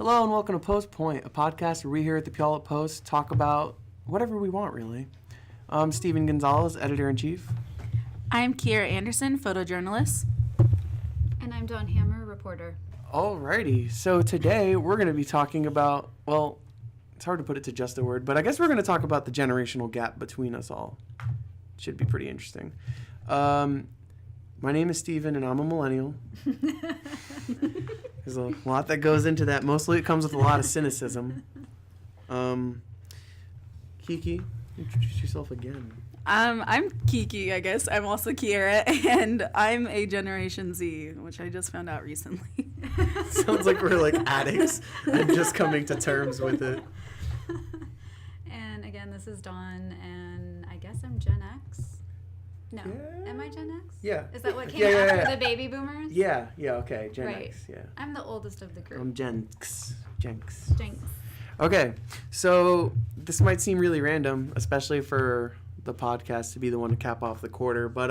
Hello and welcome to Post Point, a podcast where we here at the Puyallup Post talk about whatever we want, really. I'm Steven Gonzalez, editor-in-chief. I'm Kiera Anderson, photojournalist. And I'm Dawn Hammer, reporter. Alrighty, so today we're going to be talking about, well, it's hard to put it to just a word, but I guess we're going to talk about the generational gap between us all. Should be pretty interesting. My name is Steven and I'm a millennial. There's a lot that goes into that. Mostly it comes with a lot of cynicism. Kiki, introduce yourself again. I'm Kiki, I guess. I'm also Kiera, and I'm a Generation Z, which I just found out recently. Sounds like we're like addicts and just coming to terms with it. And again, this is Dawn, and I guess I'm Gen X. No. Yeah. Am I Gen X? Yeah. Is that what came after the baby boomers? Yeah, okay, Gen Right. X, yeah. I'm the oldest of the group. I'm Gen X. Jenks. Okay, so this might seem really random, especially for the podcast to be the one to cap off the quarter, but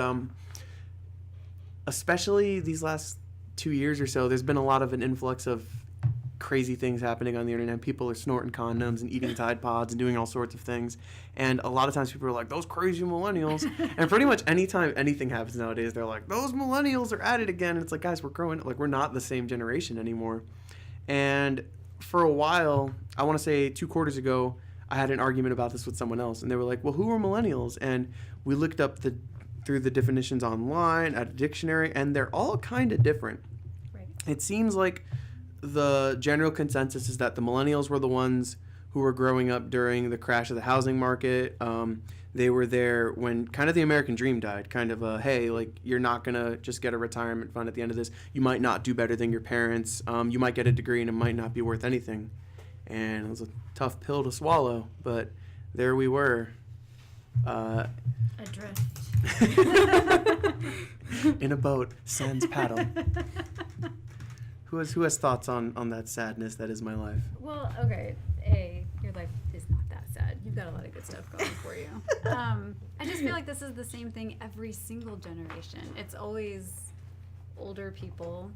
especially these last 2 years or so, there's been a lot of an influx of crazy things happening on the internet. People are snorting condoms and eating Tide Pods and doing all sorts of things. And a lot of times people are like, those crazy millennials. And pretty much anytime anything happens nowadays, they're like, those millennials are at it again. And it's like, guys, we're growing, like, we're not the same generation anymore. And for a while, I want to say 2 quarters ago, I had an argument about this with someone else. And they were like, well, who are millennials? And we looked up through the definitions online at a dictionary, and they're all kind of different. Right. It seems like the general consensus is that the millennials were the ones who were growing up during the crash of the housing market. They were there when kind of the American dream died, kind of hey, like, you're not going to just get a retirement fund at the end of this. You might not do better than your parents. You might get a degree and it might not be worth anything. And it was a tough pill to swallow, but there we were. Adrift. In a boat, sans paddle. Who has thoughts on that sadness that is my life? Well, okay. Your life is not that sad. You've got a lot of good stuff going for you. I just feel like this is the same thing every single generation. It's always older people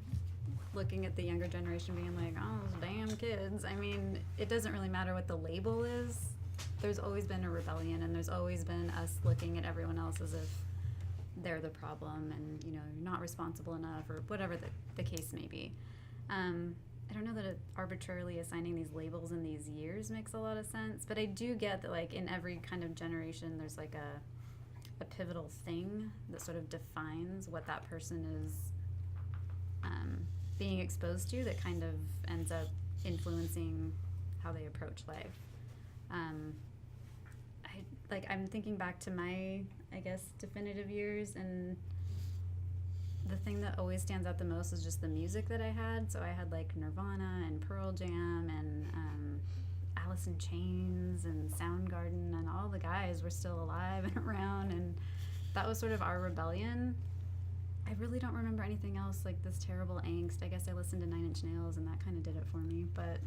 looking at the younger generation being like, oh, those damn kids. I mean, it doesn't really matter what the label is. There's always been a rebellion, and there's always been us looking at everyone else as if they're the problem and, you're not responsible enough or whatever the case may be. I don't know that arbitrarily assigning these labels in these years makes a lot of sense, but I do get that, like, in every kind of generation, there's like a pivotal thing that sort of defines what that person is being exposed to that kind of ends up influencing how they approach life. I'm thinking back to my, I guess, definitive years, and the thing that always stands out the most is just the music that I had. So I had like Nirvana and Pearl Jam and Alice in Chains and Soundgarden, and all the guys were still alive and around, and that was sort of our rebellion. I really don't remember anything else, like this terrible angst. I guess I listened to 9 Inch Nails, and that kind of did it for me. But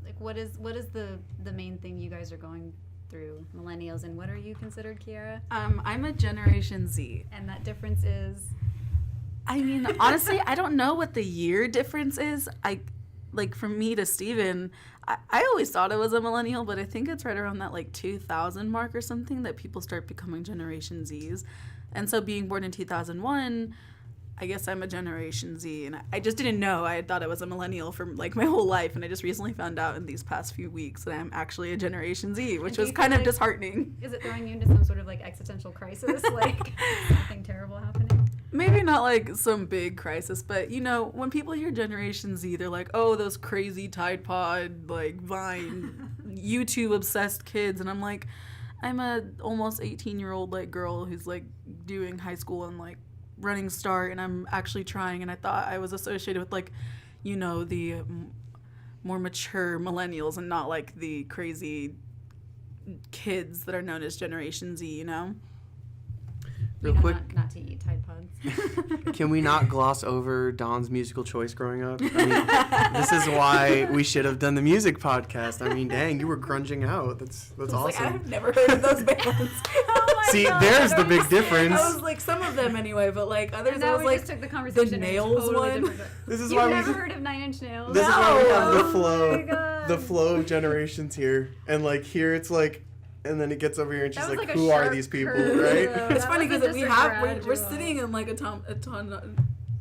like, what is the main thing you guys are going through, millennials, and what are you considered, Kiera? I'm a Generation Z. And that difference is? I mean, honestly, I don't know what the year difference is. From me to Steven, I always thought I was a millennial, but I think it's right around that like 2000 mark or something that people start becoming Generation Zs. And so being born in 2001, I guess I'm a Generation Z, and I just didn't know. I thought I was a millennial for like my whole life, and I just recently found out in these past few weeks that I'm actually a Generation Z, which was kind of disheartening. Is it throwing you into some sort of like existential crisis, like something terrible happening? Maybe not like some big crisis, but when people hear Generation Z, they're like, oh, those crazy Tide Pod, like Vine, YouTube obsessed kids, and I'm like, I'm a almost 18-year-old like girl who's like doing high school and like running start, and I'm actually trying, and I thought I was associated with like the more mature millennials and not like the crazy kids that are known as Generation Z. Real quick, not to eat Tide Pods. Can we not gloss over Dawn's musical choice growing up? I mean, this is why we should have done the music podcast. I mean, dang, you were grunging out. That's awesome. Like, I've never heard of those bands. Oh See, God. there's the big difference. I was like, some of them anyway, but like others, And I now was we like, just took the conversation in a nails totally one? different This is You've why never we. heard of Nine Inch Nails? This is why we have the Oh flow, my God. the flow of generations here, and like here it's like, and then it gets over here and she's That was like, like a "Who are sharp these people?" curve, Right? though. It's That funny wasn't because just a we're gradual. sitting in like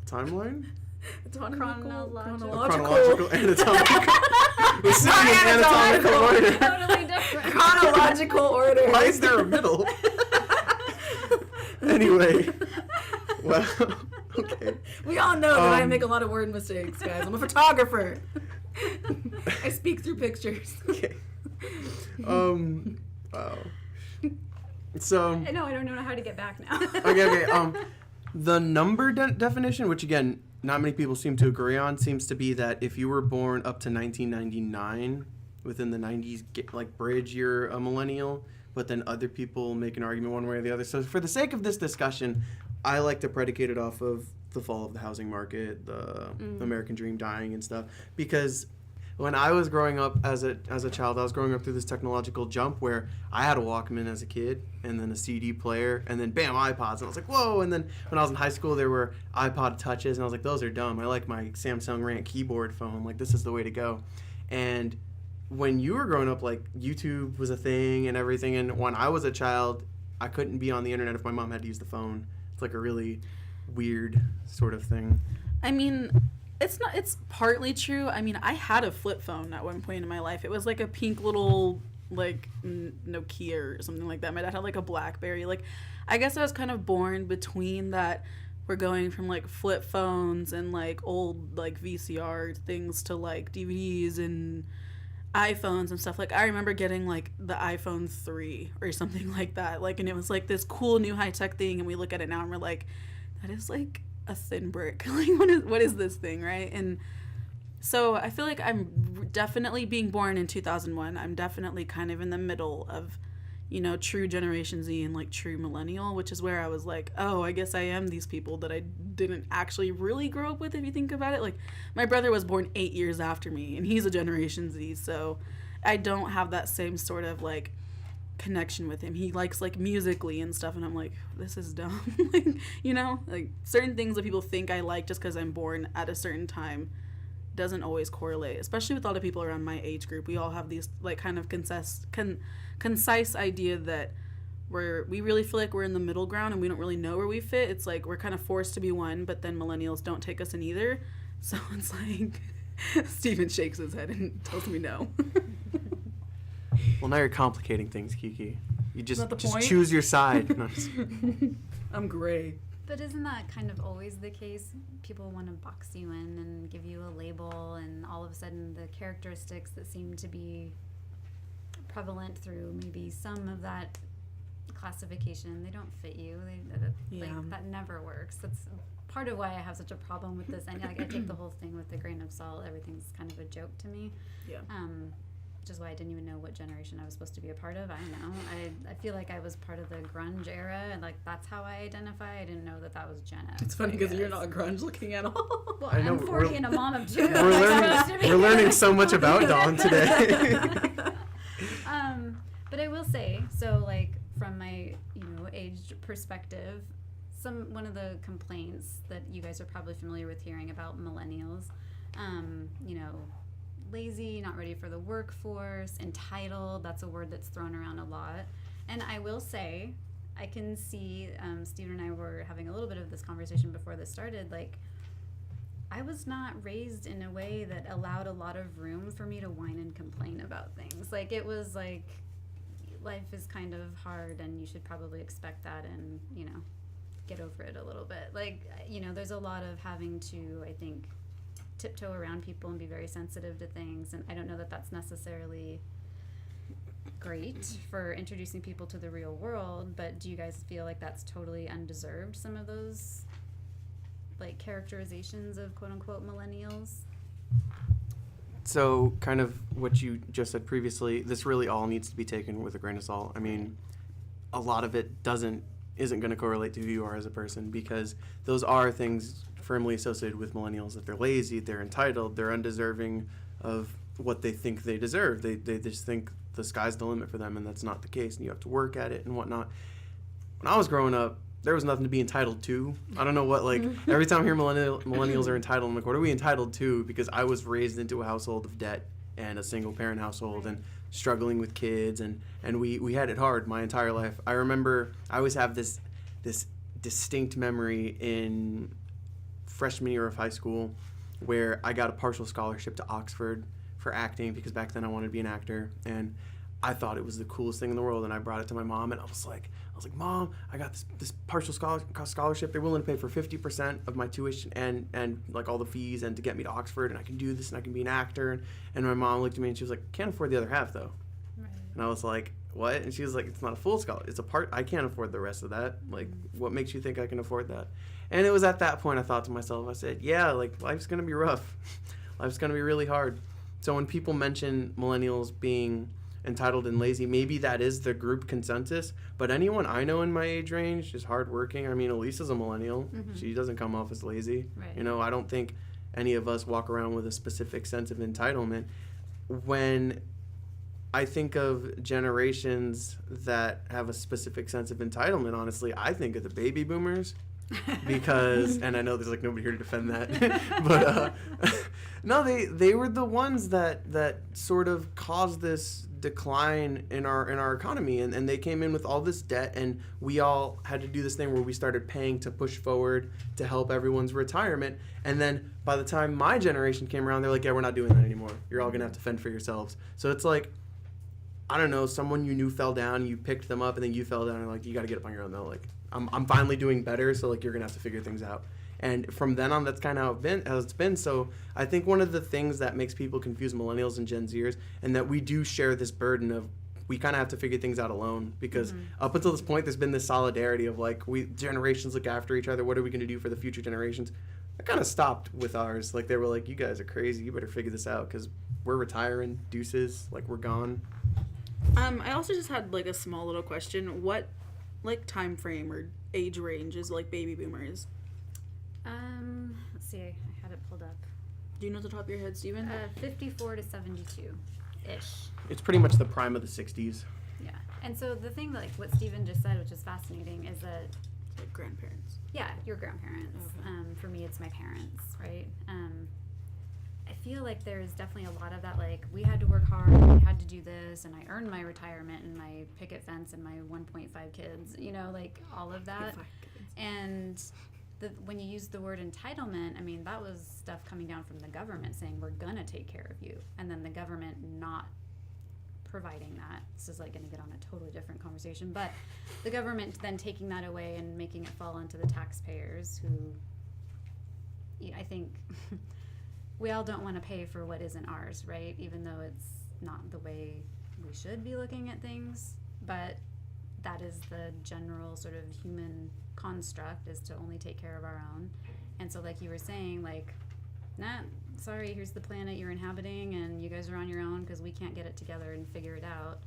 Timeline. chronological Anatomical. We're sitting in anatomical order. Totally different. chronological order. Why is there a middle? Anyway, well, okay. We all know that I Um, make a lot of word mistakes, guys. I'm a photographer. I speak through pictures. Okay. Wow. So. No, I don't know how to get back now. Okay. The number definition, which again, not many people seem to agree on, seems to be that if you were born up to 1999, within the 90s, bridge, you're a millennial. But then other people make an argument one way or the other. So for the sake of this discussion, I like to predicate it off of the fall of the housing market, the American dream dying and stuff. Because when I was growing up as a child, I was growing up through this technological jump where I had a Walkman as a kid, and then a CD player, and then bam, iPods. And I was like, whoa. And then when I was in high school, there were iPod Touches, and I was like, those are dumb. I like my Samsung Rant keyboard phone. Like, this is the way to go. And when you were growing up, like, YouTube was a thing and everything. And when I was a child, I couldn't be on the internet if my mom had to use the phone. It's like a really weird sort of thing. I mean, it's partly true. I mean, I had a flip phone at one point in my life. It was like a pink little, like, Nokia or something like that. My dad had, like, a BlackBerry. Like, I guess I was kind of born between that. We're going from, like, flip phones and, like, old, like, VCR things to, like, DVDs and iPhones and stuff. Like, I remember getting, like, the iPhone 3 or something like that. Like, and it was, like, this cool new high-tech thing, and we look at it now and we're like, that is, like, a thin brick. Like, what is this thing, right? And so I feel like I'm definitely being born in 2001. I'm definitely kind of in the middle of, you know, true Generation Z and, like, true millennial, which is where I was like, oh, I guess I am these people that I didn't actually really grow up with, if you think about it. Like, my brother was born 8 years after me, and he's a Generation Z, so I don't have that same sort of, like, connection with him. He likes, like, musically and stuff, and I'm like, this is dumb. Like, you know, like, certain things that people think I like just because I'm born at a certain time doesn't always correlate, especially with a lot of people around my age group. We all have these, like, kind of concise idea that we really feel like we're in the middle ground and we don't really know where we fit. It's like we're kind of forced to be one, but then millennials don't take us in either. So it's like Steven shakes his head and tells me no. Well, now you're complicating things, Kiki. You just point? choose your side. No, just- I'm gray. But isn't that kind of always the case? People want to box you in and give you a label, and all of a sudden the characteristics that seem to be prevalent through maybe some of that classification, they don't fit you. Like, that never works. That's part of why I have such a problem with this. And like, I take the whole thing with a grain of salt. Everything's kind of a joke to me. Yeah. Which is why I didn't even know what generation I was supposed to be a part of. I don't know. I feel like I was part of the grunge era, and like that's how I identify. I didn't know that was Gen X. It's funny because you're not grunge looking at all. Well, I know, I'm 40 and a mom of 2. we're learning so much about Dawn today. But I will say, so like from my age perspective, one of the complaints that you guys are probably familiar with hearing about millennials, lazy, not ready for the workforce, entitled, that's a word that's thrown around a lot. And I will say, I can see, Steven and I were having a little bit of this conversation before this started, like, I was not raised in a way that allowed a lot of room for me to whine and complain about things. Like, it was like, life is kind of hard and you should probably expect that and, get over it a little bit. Like, there's a lot of having to, I think, tiptoe around people and be very sensitive to things, and I don't know that that's necessarily great for introducing people to the real world, but do you guys feel like that's totally undeserved, some of those like characterizations of quote unquote millennials? So kind of what you just said previously, this really all needs to be taken with a grain of salt. I mean, a lot of it isn't going to correlate to who you are as a person, because those are things firmly associated with millennials, that they're lazy, they're entitled, they're undeserving of what they think they deserve. They just think the sky's the limit for them, and that's not the case, and you have to work at it and whatnot. when I was growing up, there was nothing to be entitled to. I don't know what, like, every time I hear millennials are entitled, I'm like, what are we entitled to? Because I was raised into a household of debt and a single-parent household and struggling with kids, and we had it hard my entire life. I remember I always have this distinct memory in freshman year of high school where I got a partial scholarship to Oxford for acting because back then I wanted to be an actor, and I thought it was the coolest thing in the world, and I brought it to my mom, and I was like, Mom, I got this partial scholarship. They're willing to pay for 50% of my tuition and like all the fees and to get me to Oxford, and I can do this and I can be an actor. And my mom looked at me and she was like, can't afford the other half though. Right. And I was like, what? And she was like, it's not a full scholarship. It's a part. I can't afford the rest of that. Like, what makes you think I can afford that? And it was at that point I thought to myself, I said, yeah, like life's going to be rough. Life's going to be really hard. So when people mention millennials being entitled and lazy, maybe that is the group consensus, but anyone I know in my age range is hardworking. I mean, Elisa's a millennial. She doesn't come off as lazy. Right. You know, I don't think any of us walk around with a specific sense of entitlement. When I think of generations that have a specific sense of entitlement, honestly, I think of the baby boomers. Because, and I know there's like nobody here to defend that, but no, they were the ones that sort of caused this decline in our economy, and they came in with all this debt, and we all had to do this thing where we started paying to push forward to help everyone's retirement. And then by the time my generation came around, they're like, yeah, we're not doing that anymore. You're all gonna have to fend for yourselves. So it's like, I don't know, someone you knew fell down, you picked them up, and then you fell down, and like, you got to get up on your own though. Like, I'm finally doing better, so like, you're gonna have to figure things out. And from then on, that's kind of how it's been. So I think one of the things that makes people confuse millennials and Gen Zers, and that we do share this burden of, we kind of have to figure things out alone, because up until this point, there's been this solidarity of like, generations look after each other. What are we gonna do for the future generations? I kind of stopped with ours. Like, they were like, you guys are crazy. You better figure this out, because we're retiring. Deuces. Like, we're gone. I also just had like a small little question. What like time frame or age range is like baby boomers? Let's see. I had it pulled up. Do you know at the top of your head, Steven? 54 to 72-ish. It's pretty much the prime of the 60s. Yeah. And so the thing, like what Steven just said, which is fascinating, is that like grandparents. Yeah, your grandparents. Okay. For me, it's my parents, right? I feel like there's definitely a lot of that, like, we had to work hard, we had to do this, and I earned my retirement and my picket fence and my 1.5 kids, you know, like, all of that. And when you use the word entitlement, I mean, that was stuff coming down from the government saying, we're going to take care of you. And then the government not providing that. This is, like, going to get on a totally different conversation. But the government then taking that away and making it fall onto the taxpayers who, you know, I think... we all don't want to pay for what isn't ours, right? Even though it's not the way we should be looking at things. But that is the general sort of human construct, is to only take care of our own. And so like you were saying, like, nah, sorry, here's the planet you're inhabiting and you guys are on your own because we can't get it together and figure it out.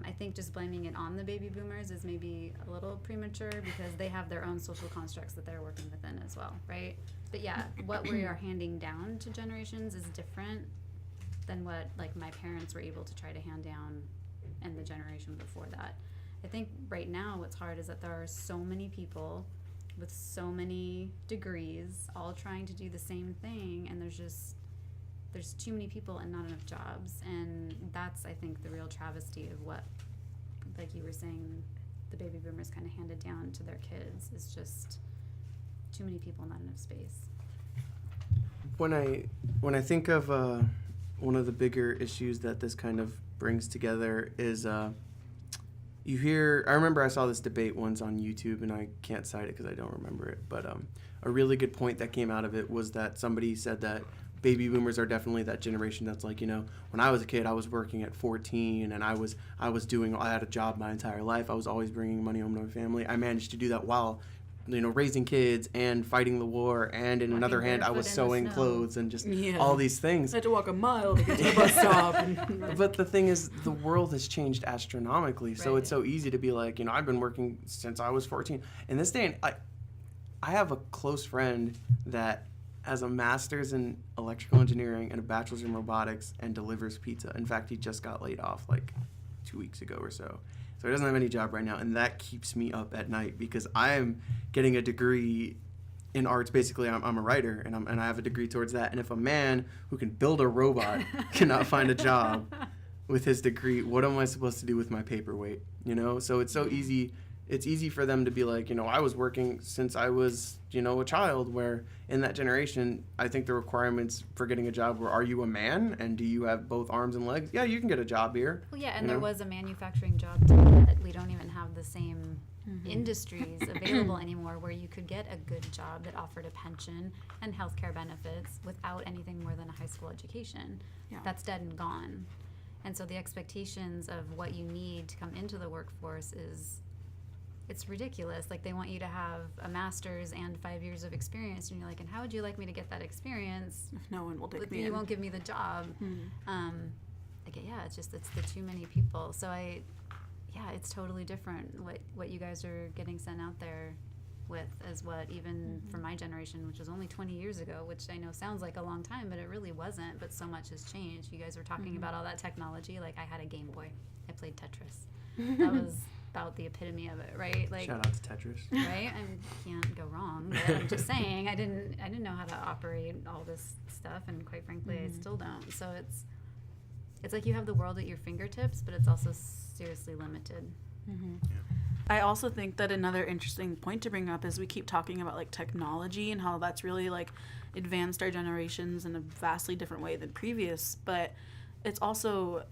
I think just blaming it on the baby boomers is maybe a little premature because they have their own social constructs that they're working within as well, right? But yeah, what we are handing down to generations is different than what like my parents were able to try to hand down and the generation before that. I think right now what's hard is that there are so many people with so many degrees all trying to do the same thing, and there's too many people and not enough jobs. And that's, I think, the real travesty of what, like you were saying, the baby boomers kind of handed down to their kids, is just too many people, not enough space. When I think of one of the bigger issues that this kind of brings together is you hear, I remember I saw this debate once on YouTube, and I can't cite it because I don't remember it, but a really good point that came out of it was that somebody said that baby boomers are definitely that generation that's like, you know, when I was a kid, I was working at 14, and I had a job my entire life. I was always bringing money home to my family. I managed to do that while, you know, raising kids and fighting the war, and in another hand, I was sewing clothes and just all these things. I had to walk a mile to get to the bus stop. But the thing is, the world has changed astronomically, so right. It's so easy to be like, you know, I've been working since I was 14. In this day, I have a close friend that has a master's in electrical engineering and a bachelor's in robotics and delivers pizza. In fact, he just got laid off like 2 weeks ago or so. So he doesn't have any job right now, and that keeps me up at night because I am getting a degree in arts. Basically, I'm a writer, and I have a degree towards that. And if a man who can build a robot cannot find a job with his degree, what am I supposed to do with my paperweight? You know, so it's so easy. It's easy for them to be like, you know, I was working since I was, you know, a child, where in that generation, I think the requirements for getting a job were, are you a man and do you have both arms and legs? Yeah, you can get a job here. Well, yeah, and you there know? was a manufacturing job to get. We don't even have the same industries available anymore where you could get a good job that offered a pension and healthcare benefits without anything more than a high school education. Yeah. That's dead and gone. And so the expectations of what you need to come into the workforce it's ridiculous. Like, they want you to have a master's and 5 years of experience, and you're like, and how would you like me to get that experience? If no one will take If me you in. won't give me the job. It's the too many people. So it's totally different what you guys are getting sent out there with as what even for my generation, which was only 20 years ago, which I know sounds like a long time, but it really wasn't. But so much has changed. You guys were talking about all that technology. Like, I had a Game Boy. I played Tetris. That was about the epitome of it, right? Like, Shout out to Tetris. right? I can't go wrong. But I'm just saying, I didn't know how to operate all this stuff, and quite frankly, I still don't. So it's like you have the world at your fingertips, but it's also seriously limited. I also think that another interesting point to bring up is we keep talking about like technology and how that's really like advanced our generations in a vastly different way than previous, but it's also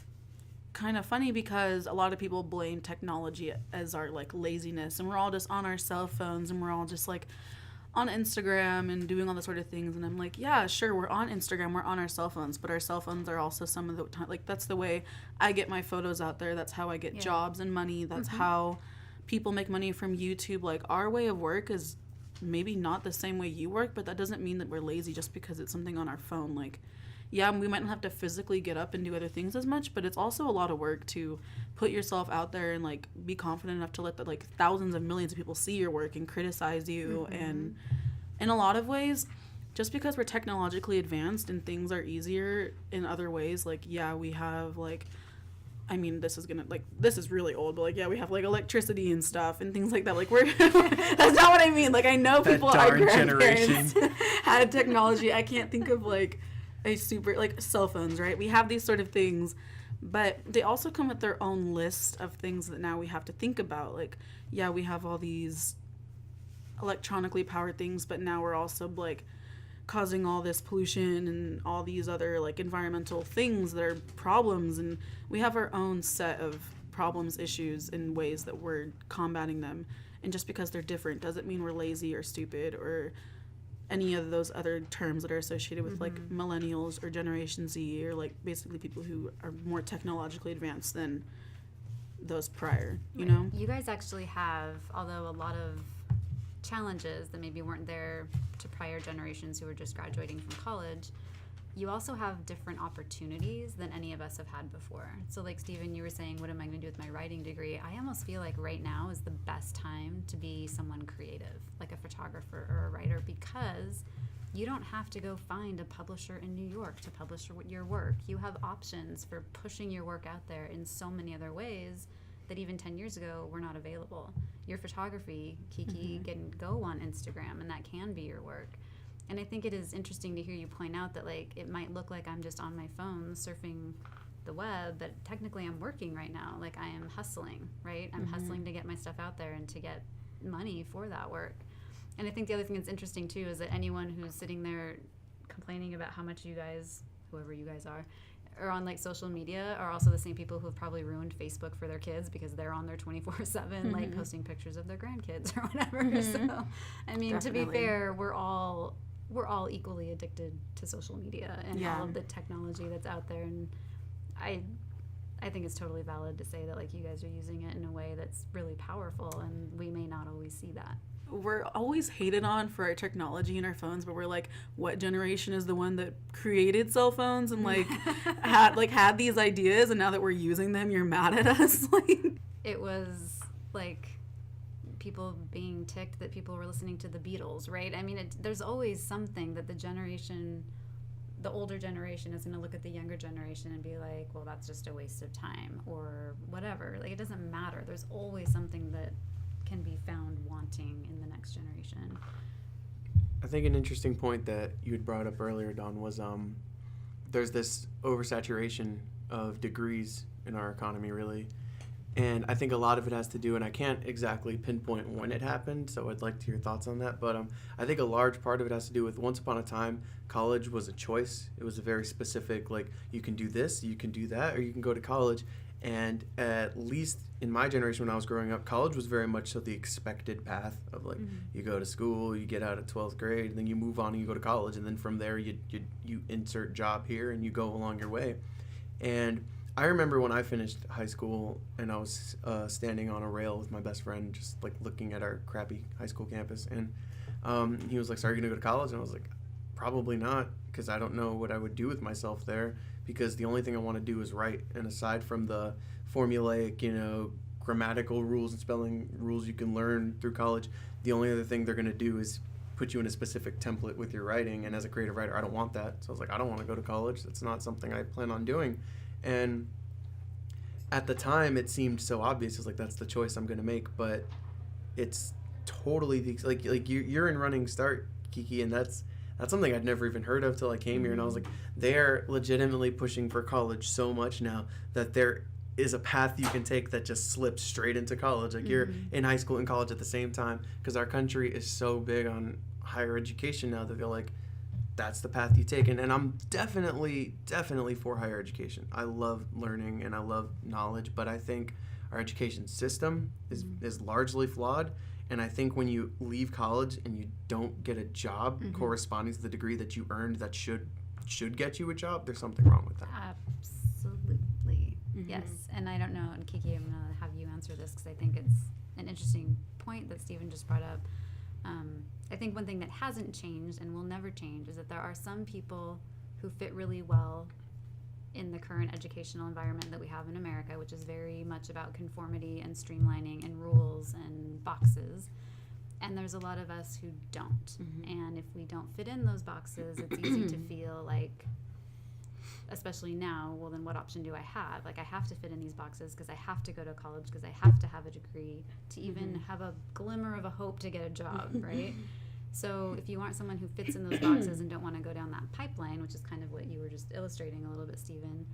kind of funny because a lot of people blame technology as our like laziness, and we're all just on our cell phones and we're all just like on Instagram and doing all the sort of things. And I'm like, yeah, sure, we're on Instagram, we're on our cell phones, but our cell phones are also some of the time, like, that's the way I get my photos out there. That's how I get jobs and money. That's how people make money from YouTube. Like, our way of work is maybe not the same way you work, but that doesn't mean that we're lazy just because it's something on our phone. Like, yeah, we might not have to physically get up and do other things as much, but it's also a lot of work to put yourself out there and like be confident enough to let the like thousands of millions of people see your work and criticize you. And in a lot of ways, just because we're technologically advanced and things are easier in other ways, like, yeah, we have like, I mean, this is really old, but like, yeah, we have like electricity and stuff and things like that. Like, we're that's not what I mean. Like, I know That people, our darn grandparents generation. had technology. I can't think of like a super, like, cell phones, right? We have these sort of things, but they also come with their own list of things that now we have to think about. Like, yeah, we have all these electronically powered things, but now we're also like causing all this pollution and all these other like environmental things that are problems, and we have our own set of problems, issues, and ways that we're combating them. And just because they're different doesn't mean we're lazy or stupid or any of those other terms that are associated with like millennials or Generation Z, or like basically people who are more technologically advanced than those prior, you know? You guys actually have, although a lot of challenges that maybe weren't there to prior generations who were just graduating from college, you also have different opportunities than any of us have had before. So like Stephen, you were saying, what am I going to do with my writing degree? I almost feel like right now is the best time to be someone creative, like a photographer or a writer, because you don't have to go find a publisher in New York to publish your work. You have options for pushing your work out there in so many other ways that even 10 years ago were not available. Your photography, Kiki, can go on Instagram, and that can be your work. And I think it is interesting to hear you point out that, like, it might look like I'm just on my phone surfing the web, but technically I'm working right now. Like, I am hustling, right? I'm hustling to get my stuff out there and to get money for that work. And I think the other thing that's interesting, too, is that anyone who's sitting there complaining about how much you guys, whoever you guys are on, like, social media are also the same people who have probably ruined Facebook for their kids because they're on there 24/7, like, posting pictures of their grandkids or whatever. So, I mean, to be fair, we're all equally addicted to social media and all of the technology that's out there. And I think it's totally valid to say that, like, you guys are using it in a way that's really powerful, and we may not always see that. We're always hated on for our technology and our phones, but we're like, what generation is the one that created cell phones and like had these ideas, and now that we're using them, you're mad at us? Like, it was like people being ticked that people were listening to the Beatles, right? I mean, there's always something that the generation the older generation is going to look at the younger generation and be like, well, that's just a waste of time or whatever. Like, it doesn't matter. There's always something that can be found wanting in the next generation. I think an interesting point that you had brought up earlier, Dawn, was there's this oversaturation of degrees in our economy, really. And I think a lot of it has to do, and I can't exactly pinpoint when it happened, so I'd like to hear your thoughts on that. But I think a large part of it has to do with, once upon a time, college was a choice. It was a very specific, like, you can do this, you can do that, or you can go to college. And at least in my generation when I was growing up, college was very much so the expected path of, like, you go to school, you get out at 12th grade, and then you move on and you go to college. And then from there, you insert job here and you go along your way. And I remember when I finished high school and I was standing on a rail with my best friend, just like looking at our crappy high school campus, and he was like, "So are you gonna go to college?" And I was like, "Probably not, because I don't know what I would do with myself there, because the only thing I want to do is write, and aside from the formulaic, grammatical rules and spelling rules you can learn through college, the only other thing they're gonna do is put you in a specific template with your writing, and as a creative writer, I don't want that." So I was like, "I don't want to go to college. That's not something I plan on doing." And at the time, it seemed so obvious. It was like, that's the choice I'm going to make. But it's totally like you're in running start, Kiki, and that's something I'd never even heard of till I came here. And I was like, they're legitimately pushing for college so much now that there is a path you can take that just slips straight into college. Like, you're in high school and college at the same time, because our country is so big on higher education now that they're like, that's the path you take. And I'm definitely for higher education. I love learning and I love knowledge, but I think our education system is largely flawed. And I think when you leave college and you don't get a job corresponding to the degree that you earned that should get you a job, there's something wrong with that. Absolutely. Yes. And I don't know, and Kiki, I'm going to have you answer this because I think it's an interesting point that Stephen just brought up. I think one thing that hasn't changed and will never change is that there are some people who fit really well in the current educational environment that we have in America, which is very much about conformity and streamlining and rules and boxes. And there's a lot of us who don't. And if we don't fit in those boxes, it's easy to feel like, especially now, well, then what option do I have? Like, I have to fit in these boxes because I have to go to college, because I have to have a degree to even have a glimmer of a hope to get a job, right? So if you aren't someone who fits in those boxes and don't want to go down that pipeline, which is kind of what you were just illustrating a little bit, Stephen,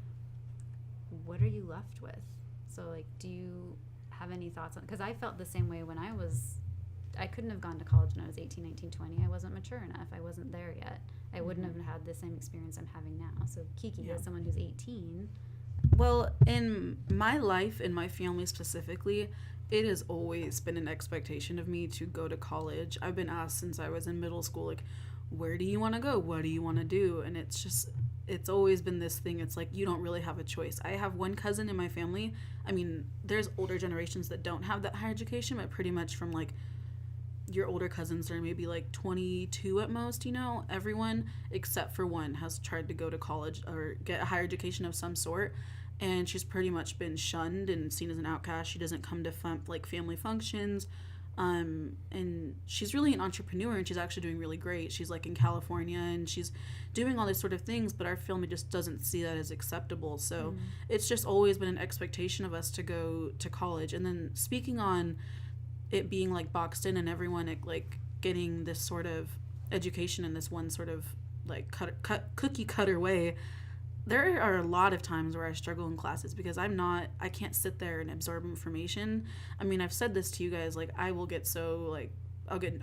what are you left with? So, like, do you have any thoughts on, because I felt the same way when I couldn't have gone to college when I was 18, 19, 20. I wasn't mature enough. I wasn't there yet. I wouldn't have had the same experience I'm having now. So Kiki, as someone who's 18. Well, in my life, in my family specifically, it has always been an expectation of me to go to college. I've been asked since I was in middle school, like, where do you want to go? What do you want to do? And it's always been this thing. It's like, you don't really have a choice. I have one cousin in my family. I mean, there's older generations that don't have that higher education, but pretty much from, like, your older cousins are maybe like 22 at most, everyone except for one has tried to go to college or get a higher education of some sort, and she's pretty much been shunned and seen as an outcast. She doesn't come to family functions, and she's really an entrepreneur, and she's actually doing really great. She's like in California and she's doing all these sort of things, but our family just doesn't see that as acceptable. So it's just always been an expectation of us to go to college. And then speaking on it being like boxed in and everyone like getting this sort of education in this one sort of like cookie cutter way, there are a lot of times where I struggle in classes because I can't sit there and absorb information. I mean, I've said this to you guys, like, I will get so like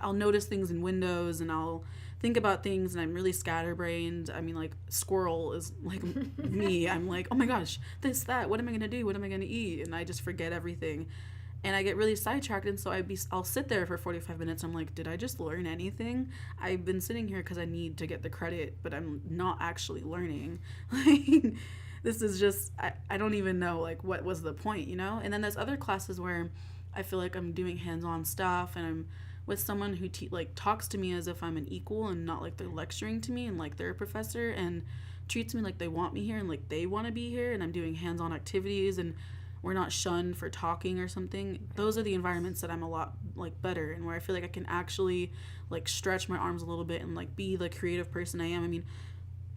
I'll notice things in windows and I'll think about things, and I'm really scatterbrained. I mean, like, squirrel is like me. I'm like, oh my gosh, this, that, what am I gonna do, what am I gonna eat, and I just forget everything. And I get really sidetracked, and so I'll sit there for 45 minutes. I'm like, did I just learn anything? I've been sitting here because I need to get the credit, but I'm not actually learning. Like, this is just, I don't even know, like, what was the point, And then there's other classes where I feel like I'm doing hands-on stuff, and I'm with someone who talks to me as if I'm an equal and not like they're lecturing to me and like they're a professor, and treats me like they want me here and like they want to be here, and I'm doing hands-on activities, and we're not shunned for talking or something. Those are the environments that I'm a lot like better, and where I feel like I can actually like stretch my arms a little bit and like be the creative person I am. I mean,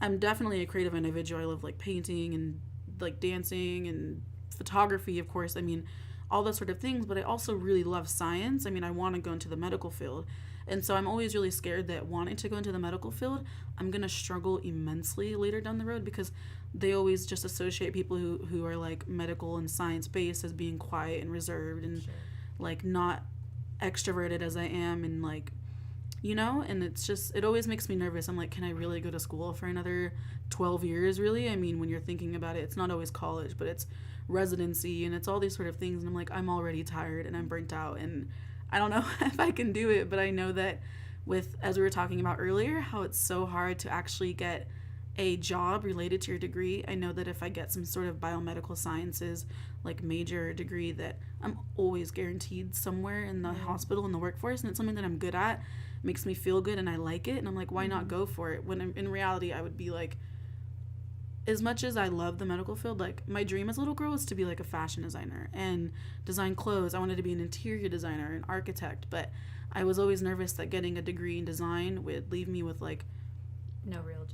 I'm definitely a creative individual. I love like painting and like dancing and photography, of course. I mean, all those sort of things, but I also really love science. I mean, I want to go into the medical field. And so I'm always really scared that wanting to go into the medical field, I'm going to struggle immensely later down the road because they always just associate people who are like medical and science based as being quiet and reserved and like not extroverted as I am, and like, you know, and it's just, it always makes me nervous. I'm like, can I really go to school for another 12 years really? I mean, when you're thinking about it, it's not always college, but it's residency and it's all these sort of things, and I'm like, I'm already tired and I'm burnt out, and I don't know if I can do it. But I know that with, as we were talking about earlier, how it's so hard to actually get a job related to your degree. I know that if I get some sort of biomedical sciences like major degree, that I'm always guaranteed somewhere in the hospital, in the workforce, and it's something that I'm good at, makes me feel good, and I like it, and I'm like, why not go for it? When in reality I would be like, as much as I love the medical field, like my dream as a little girl was to be like a fashion designer and design clothes. I wanted to be an interior designer, an architect, but I was always nervous that getting a degree in design would leave me with like no real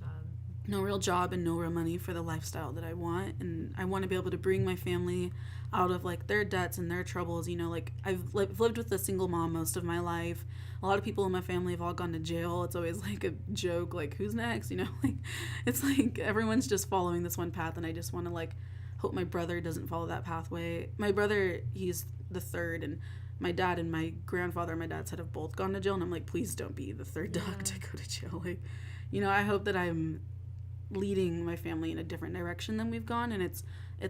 job and no real money for the lifestyle that I want. And I want to be able to bring my family out of like their debts and their troubles. You know, like I've lived with a single mom most of my life. A lot of people in my family have all gone to jail. It's always like a joke, like who's next, you know? Like it's like everyone's just following this one path, and I just want to like hope my brother doesn't follow that pathway. My brother, he's the third, and my dad and my grandfather on my dad's side have both gone to jail, and I'm like, please don't be the third dog to go to jail. Like, you know, I hope that I'm leading my family in a different direction than we've gone, and it's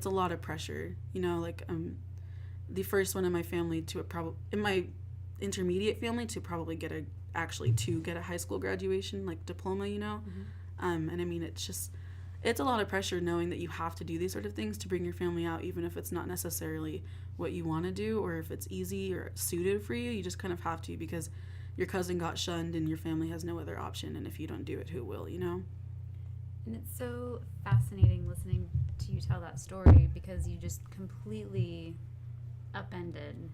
a lot of pressure, you know. Like the first one in my family to in my intermediate family to probably get a high school graduation like diploma, you know. And I mean, it's a lot of pressure knowing that you have to do these sort of things to bring your family out, even if it's not necessarily what you want to do or if it's easy or suited for you. You just kind of have to, because your cousin got shunned and your family has no other option, and if you don't do it, who will, you know? And it's so fascinating listening to you tell that story, because you just completely upended,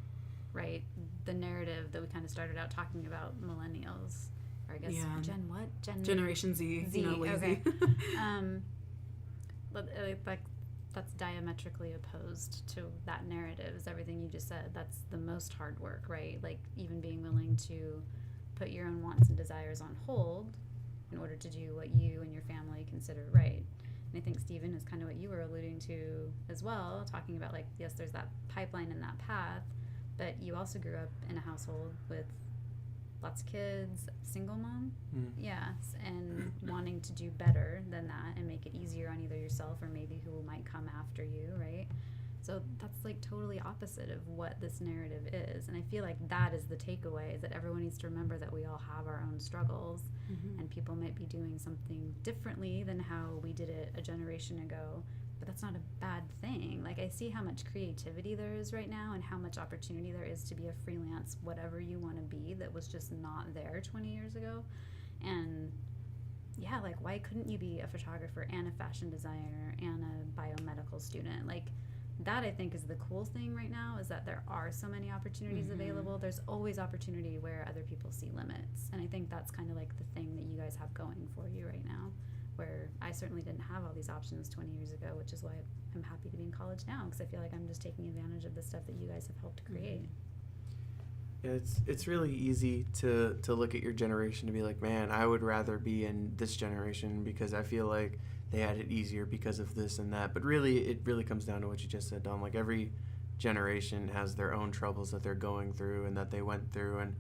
right, the narrative that we kind of started out talking about millennials, or I guess Generation Z, Z, you know, lazy. okay. But like that's diametrically opposed to that narrative, is everything you just said. That's the most hard work, right? Like even being willing to put your own wants and desires on hold in order to do what you and your family consider right. And I think, Stephen, is kind of what you were alluding to as well, talking about like, yes, there's that pipeline and that path, but you also grew up in a household with lots of kids, single mom, yes, and wanting to do better than that and make it easier on either yourself or maybe who might come after you, right? So that's like totally opposite of what this narrative is. And I feel like that is the takeaway, is that everyone needs to remember that we all have our own struggles, and people might be doing something differently than how we did it a generation ago, but that's not a bad thing. Like I see how much creativity there is right now and how much opportunity there is to be a freelance whatever you want to be that was just not there 20 years ago. And yeah, like why couldn't you be a photographer and a fashion designer and a biomedical student? Like that, I think, is the cool thing right now, is that there are so many opportunities available. There's always opportunity where other people see limits. And I think that's kind of like the thing that you guys have going for you right now, where I certainly didn't have all these options 20 years ago, which is why I'm happy to be in college now, because I feel like I'm just taking advantage of the stuff that you guys have helped create. Yeah, it's really easy to look at your generation to be like, man, I would rather be in this generation because I feel like they had it easier because of this and that. But really, it really comes down to what you just said, Dom. Like every generation has their own troubles that they're going through and that they went through. And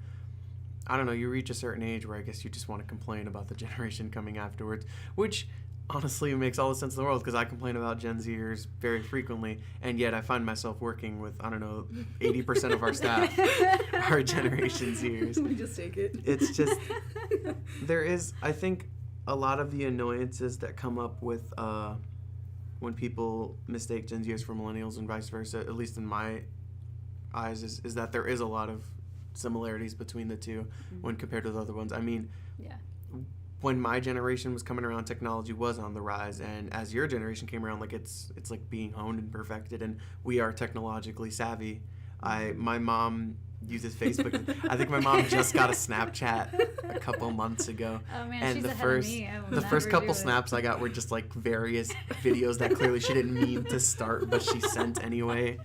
I don't know, you reach a certain age where I guess you just want to complain about the generation coming afterwards, which honestly makes all the sense in the world, because I complain about Gen Zers very frequently, and yet I find myself working with, I don't know, 80% of our staff are Generation Zers. We just take it. It's just, there is, I think, a lot of the annoyances that come up with when people mistake Gen Zers for millennials and vice versa, at least in my eyes, is that there is a lot of similarities between the two when compared to the other ones. I mean, when my generation was coming around, technology was on the rise, and as your generation came around, like it's like being honed and perfected, and we are technologically savvy. My mom uses Facebook. I think my mom just got a Snapchat a couple months ago. Oh man, and she's the ahead first of me. I will the never first couple do it. snaps I got were just like various videos that clearly she didn't mean to start, but she sent anyway.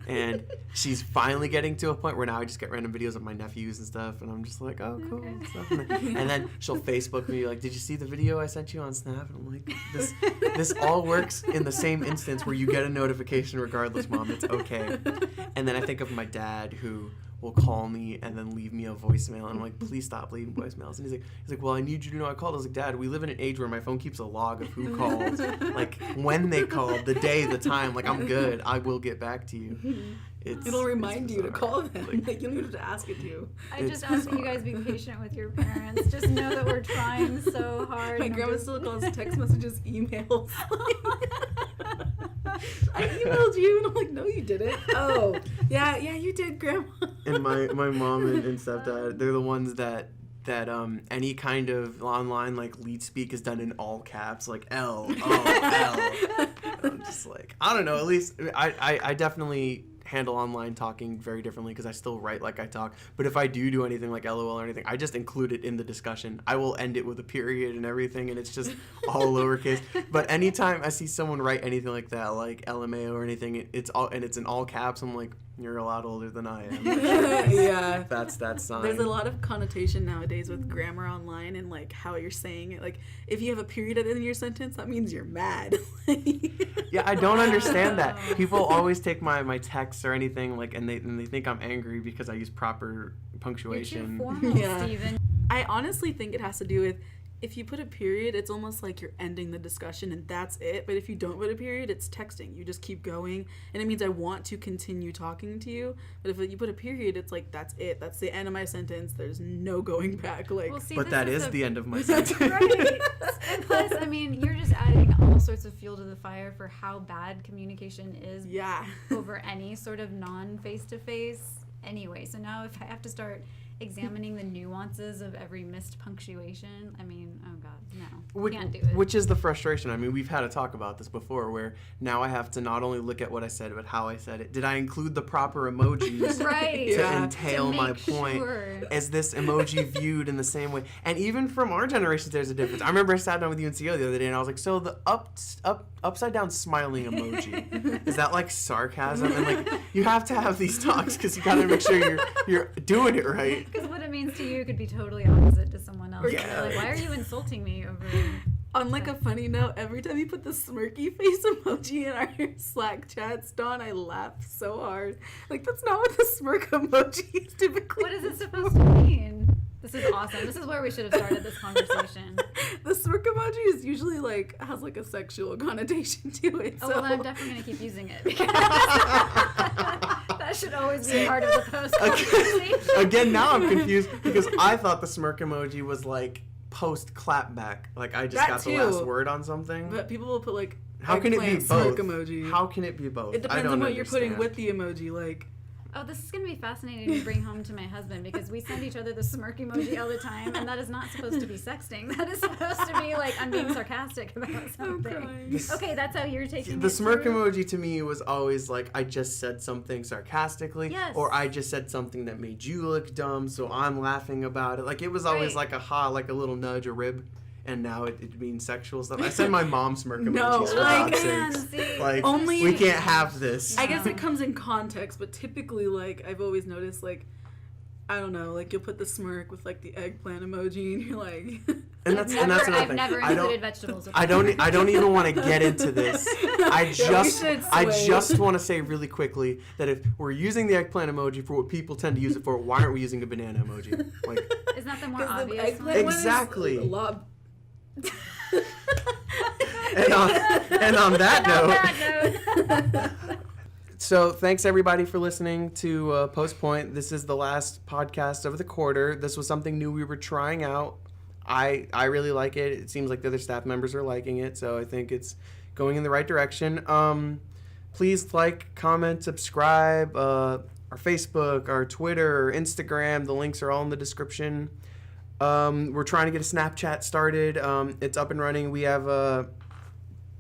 And she's finally getting to a point where now I just get random videos of my nephews and stuff, and I'm just like, oh, cool. Okay. Stuff. And then she'll Facebook me like, did you see the video I sent you on Snap? And I'm like, this all works in the same instance where you get a notification regardless, Mom. It's okay. And then I think of my dad who will call me and then leave me a voicemail, and I'm like, please stop leaving voicemails. And he's like, well, I need you to know I called. I was like, Dad, we live in an age where my phone keeps a log of who called, like when they called, the day, the time. Like, I'm good. I will get back to you. It'll remind you to bizarre. call them. Like, you don't have to ask it to. I just ask that you guys be patient with your parents. Just know that we're trying so hard. My and grandma just- still calls text messages emails. I emailed you, and I'm like, no, you didn't. Oh, yeah, you did, Grandma. And my mom and stepdad, they're the ones that any kind of online like lead speak is done in all caps, like L O L. I'm just like, I don't know. At least I definitely handle online talking very differently because I still write like I talk. But if I do anything like LOL or anything, I just include it in the discussion. I will end it with a period and everything, and it's just all lowercase. But anytime I see someone write anything like that, like LMAO or anything, it's in all caps. I'm like, you're a lot older than I am. Yeah. That's that sign. There's a lot of connotation nowadays with grammar online and like how you're saying it. Like if you have a period at the end of your sentence, that means you're mad. Yeah, I don't understand that. People always take my texts or anything like, and they think I'm angry because I use proper You're too punctuation. formal, Yeah. Steven. I honestly think it has to do with if you put a period, it's almost like you're ending the discussion and that's it. But if you don't put a period, it's texting. You just keep going, and it means I want to continue talking to you. But if you put a period, it's like that's it. That's the end of my sentence. There's no going back. Like, Well, see, But this that is a- the end of my sentence. Right. And plus, I mean, you're just adding all sorts of fuel to the fire for how bad communication is yeah. over any sort of non-face-to-face anyway. So now if I have to start examining the nuances of every missed punctuation, I mean, oh God, no. Can't do it. Which is the frustration. I mean, we've had a talk about this before where now I have to not only look at what I said, but how I said it. Did I include the proper emojis Right. to Yeah. entail To my make point? sure. Is this emoji viewed in the same way? And even from our generation, there's a difference. I remember I sat down with you and CO the other day, and I was like, so the upside down smiling emoji, is that like sarcasm? And like, you have to have these talks because you got to make sure you're doing it right. Because what it means to you could be totally opposite to someone else. Yeah. Like, why are you insulting me over... On like a funny note, every time you put the smirky face emoji in our Slack chats, Dawn, I laugh so hard. Like, that's not what the smirk emoji is typically. What is it supposed to mean? This is awesome. This is where we should have started this conversation. The smirk emoji is usually like has like a sexual connotation to it. Oh, so. well, then I'm definitely going to keep using it. Because that should always be a part of the post conversation. Again, now I'm confused because I thought the smirk emoji was like post clapback. Like I just That got too. the last word on something. But people will put like How can it be eggplant both? smirk emoji. How can it be both? It I depends don't on what you're putting understand. with the emoji. Like, Oh, this is going to be fascinating to bring home to my husband because we send each other the smirk emoji all the time, and that is not supposed to be sexting. That is supposed to be like, I'm being sarcastic about something. crying. Okay, that's how you're taking The it smirk too? emoji to me was always like I just said something sarcastically, Yes. or I just said something that made you look dumb, so I'm laughing about it. Like it was always Right. like a ha, like a little nudge, a rib, and now it means sexual stuff. I send my mom smirk emojis No, for like, God's man, sakes. see, Like Only- we can't have this. I guess it comes in context, but typically, like, I've always noticed, like, I don't know, like, you'll put the smirk with, like, the eggplant emoji, and you're like... And that's another I've thing. never I included don't. vegetables. With I don't even want to get into this. I Yeah, we should sway. just want to say really quickly that if we're using the eggplant emoji for what people tend to use it for, why aren't we using a banana emoji? Like Isn't that the more 'Cause the obvious eggplant one? one is Exactly. a lot... and on that On note. that note. So thanks everybody for listening to Post Point. This is the last podcast of the quarter. This was something new we were trying out. I really like it. It seems like the other staff members are liking it, so I think it's going in the right direction. Please like, comment, subscribe. Our Facebook, our Twitter, our Instagram. The links are all in the description. We're trying to get a Snapchat started. It's up and running. We have a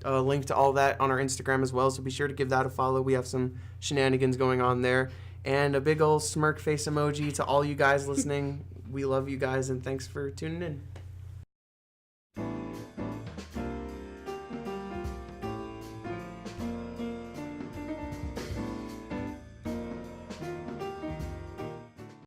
link to all that on our Instagram as well, so be sure to give that a follow. We have some shenanigans going on there. And a big old smirk face emoji to all you guys listening. We love you guys, and thanks for tuning in.